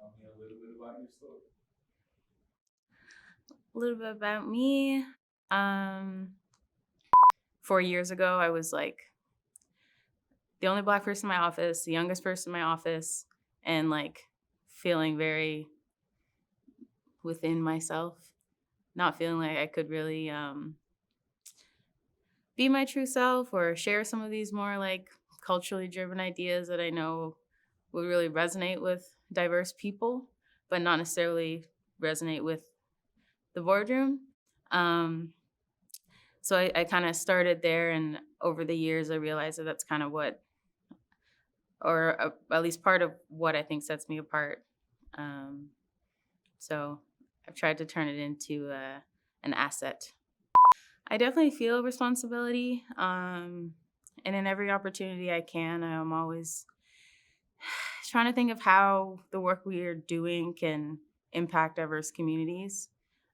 Tell me a little bit about your story. A little bit about me. Um, 4 years ago, I was like the only black person in my office, the youngest person in my office, and like feeling very within myself, not feeling like I could really be my true self or share some of these more like culturally driven ideas that I know would really resonate with diverse people, but not necessarily resonate with the boardroom. Um, so I kind of started there, and over the years, I realized that that's kind of what, or at least part of what I think sets me apart. Um, so I've tried to turn it into an asset. I definitely feel responsibility, and in every opportunity I can, I'm always trying to think of how the work we are doing can impact diverse communities,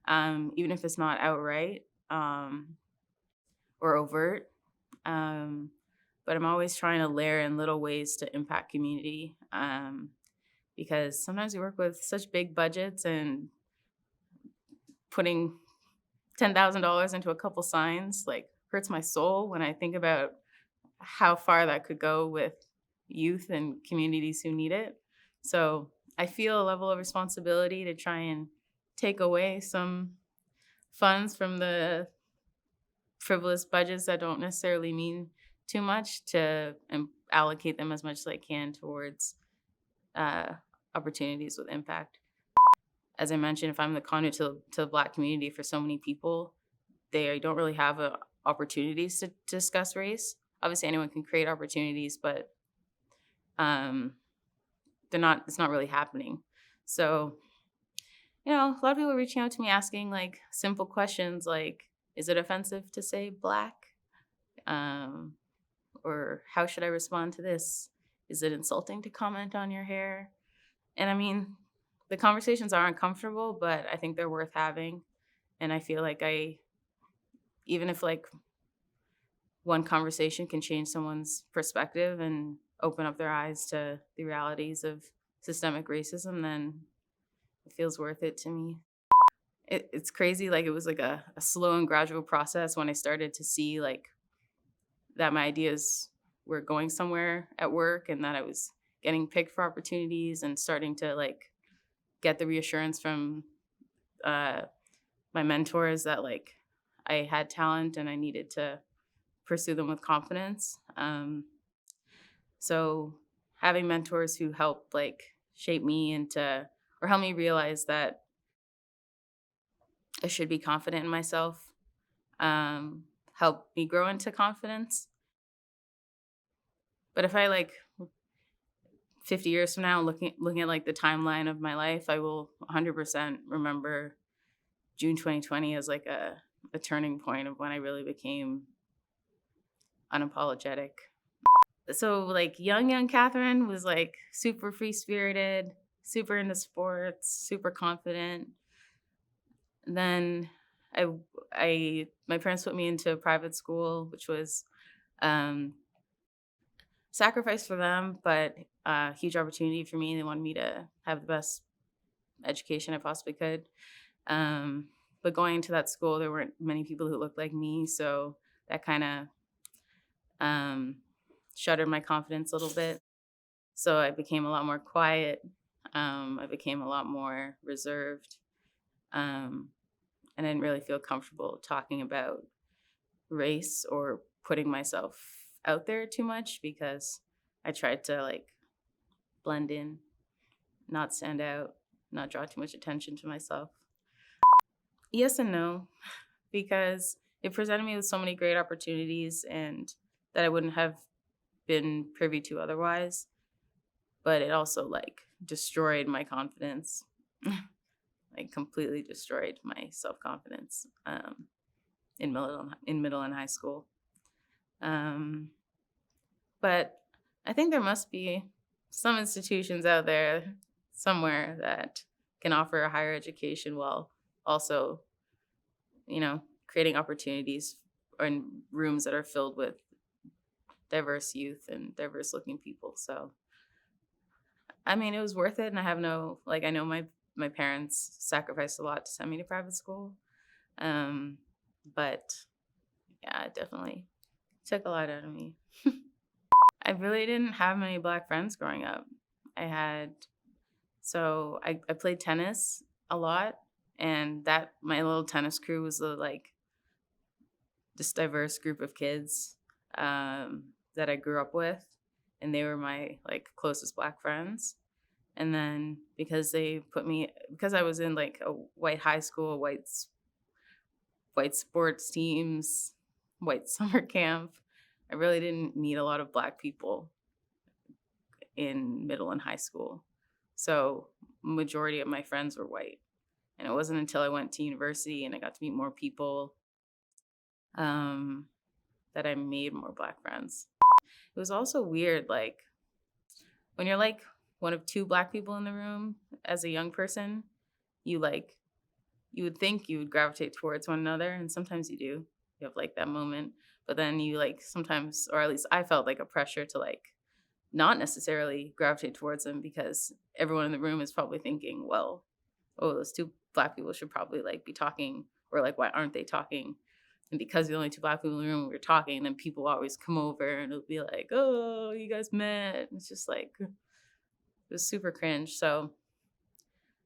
even if it's not outright or overt. Um, but I'm always trying to layer in little ways to impact community, because sometimes we work with such big budgets, and putting $10,000 into a couple signs like hurts my soul when I think about how far that could go with youth and communities who need it. So I feel a level of responsibility to try and take away some funds from the frivolous budgets that don't necessarily mean too much to allocate them as much as I can towards uh, opportunities with impact. As I mentioned, if I'm the conduit to the Black community for so many people, they don't really have opportunities to discuss race. Obviously, anyone can create opportunities, but um, they're not. It's not really happening. So, a lot of people are reaching out to me asking like simple questions, like, "Is it offensive to say black?" Um, or "How should I respond to this? Is it insulting to comment on your hair?" And I mean, the conversations are uncomfortable, but I think they're worth having. And I feel like even if like one conversation can change someone's perspective and open up their eyes to the realities of systemic racism, then it feels worth it to me. It's crazy. Like it was like a slow and gradual process when I started to see like that my ideas were going somewhere at work and that I was getting picked for opportunities and starting to like get the reassurance from uh, my mentors that like I had talent and I needed to pursue them with confidence. So having mentors who help like shape me into or help me realize that I should be confident in myself, help me grow into confidence. But if I like 50 years from now looking at like the timeline of my life, I will 100% remember June 2020 as like a turning point of when I really became unapologetic. So like young Catherine was like super free spirited, super into sports, super confident. Then I my parents put me into a private school, which was um, sacrifice for them, but a huge opportunity for me. They wanted me to have the best education I possibly could. But going into that school, there weren't many people who looked like me, so that kind of um, shuttered my confidence a little bit. So I became a lot more quiet. I became a lot more reserved. Um, and I didn't really feel comfortable talking about race or putting myself out there too much because I tried to like blend in, not stand out, not draw too much attention to myself. Yes and no, because it presented me with so many great opportunities and that I wouldn't have been privy to otherwise. But it also like destroyed my confidence, like completely destroyed my self confidence in middle and high school. Um, but I think there must be some institutions out there somewhere that can offer a higher education while also, creating opportunities or in rooms that are filled with diverse youth and diverse looking people. So I mean, it was worth it, and I have no like, I know my parents sacrificed a lot to send me to private school, um, but yeah, it definitely took a lot out of me. I really didn't have many Black friends growing up. I had I played tennis a lot, and that my little tennis crew was like this diverse group of kids that I grew up with, and they were my like closest Black friends. And then because I was in like a white high school, white sports teams, white summer camp, I really didn't meet a lot of Black people in middle and high school. So majority of my friends were white. And it wasn't until I went to university and I got to meet more people um, that I made more Black friends. It was also weird, like when you're like one of two Black people in the room as a young person, you like you would think you would gravitate towards one another, and sometimes you do. You have like that moment, but then you like sometimes, or at least I felt like a pressure to like not necessarily gravitate towards them because everyone in the room is probably thinking, well, oh, those two Black people should probably like be talking, or like, why aren't they talking? And because the only two Black people in the room were talking, then people always come over and it'll be like, oh, you guys met. And it's just like, it was super cringe. So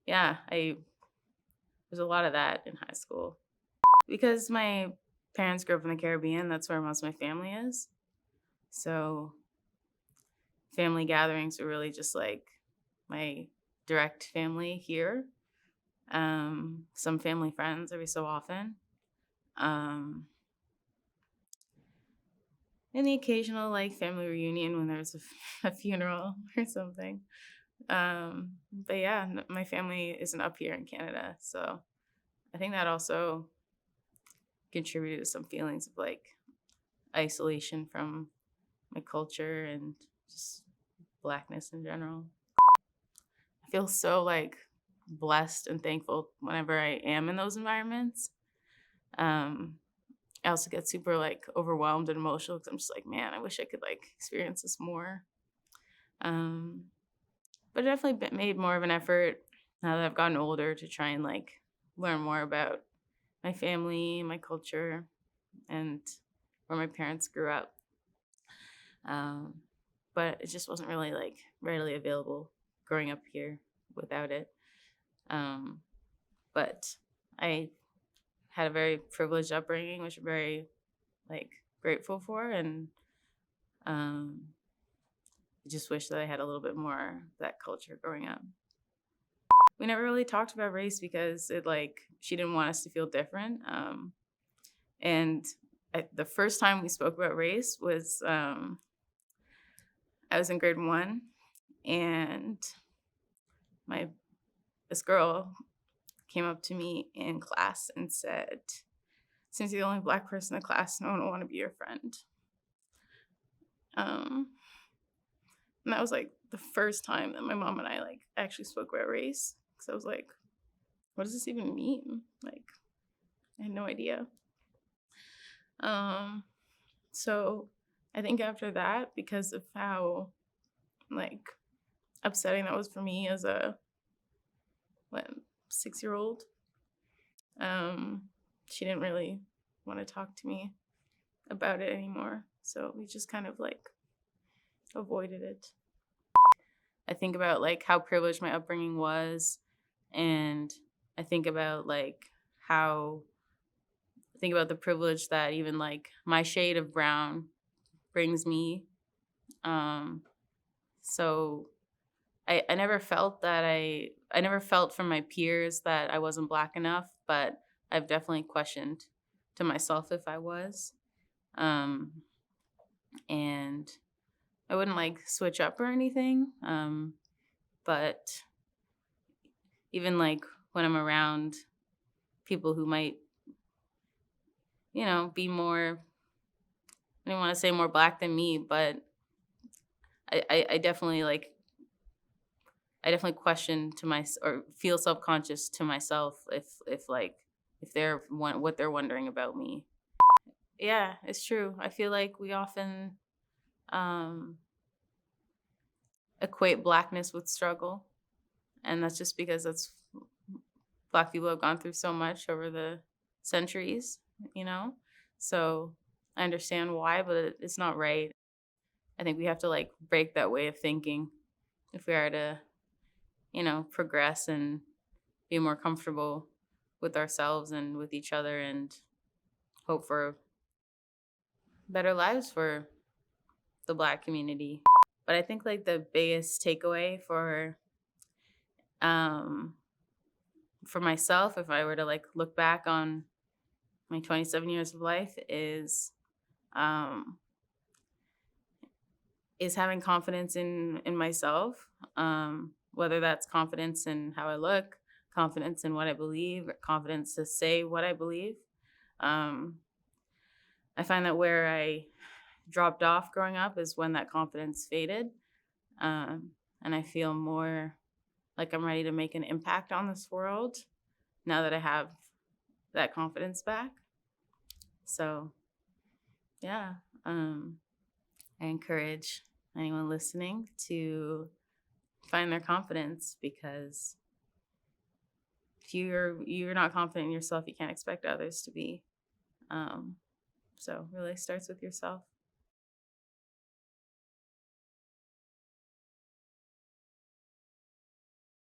yeah, there's a lot of that in high school. Because my parents grew up in the Caribbean, that's where most of my family is. So family gatherings are really just like my direct family here. Some family friends every so often. Um, and the occasional like family reunion when there's a funeral or something. But yeah, my family isn't up here in Canada, so I think that also contributed to some feelings of like isolation from my culture and just Blackness in general. I feel so like blessed and thankful whenever I am in those environments. Um, I also get super like overwhelmed and emotional because I'm just like, man, I wish I could like experience this more. Um, but I definitely made more of an effort now that I've gotten older to try and like learn more about my family, my culture, and where my parents grew up. Um, but it just wasn't really like readily available growing up here without it. Um, but I had a very privileged upbringing, which I'm very like grateful for, and um, I just wish that I had a little bit more of that culture growing up. We never really talked about race because it like she didn't want us to feel different. And the first time we spoke about race was I was in grade 1, and my this girl came up to me in class and said, "Since you're the only Black person in the class, no one will want to be your friend." Um, and that was like the first time that my mom and I like actually spoke about race. Because I was like, "What does this even mean?" Like, I had no idea. Um, so I think after that, because of how like upsetting that was for me as a what 6-year-old, she didn't really want to talk to me about it anymore. So we just kind of like avoided it. I think about like how privileged my upbringing was, and I think about like how I think about the privilege that even like my shade of brown brings me. Um, so I never felt that I never felt from my peers that I wasn't Black enough, but I've definitely questioned to myself if I was. Um, and I wouldn't like switch up or anything. But even like when I'm around people who might, be more, I don't want to say more Black than me, but I definitely like, I definitely question to my, or feel self-conscious to myself if they're what they're wondering about me. Yeah, it's true. I feel like we often, um, equate Blackness with struggle. And that's just because Black people have gone through so much over the centuries, you know? So I understand why, but it's not right. I think we have to like break that way of thinking if we are to, progress and be more comfortable with ourselves and with each other and hope for better lives for the Black community. But I think like the biggest takeaway um for myself, if I were to like look back on my 27 years of life, um is having confidence in myself, whether that's confidence in how I look, confidence in what I believe, or confidence to say what I believe. um I find that where I dropped off growing up is when that confidence faded. And I feel more like I'm ready to make an impact on this world now that I have that confidence back. So, yeah, I encourage anyone listening to find their confidence, because if you're not confident in yourself, you can't expect others to be. So, really starts with yourself.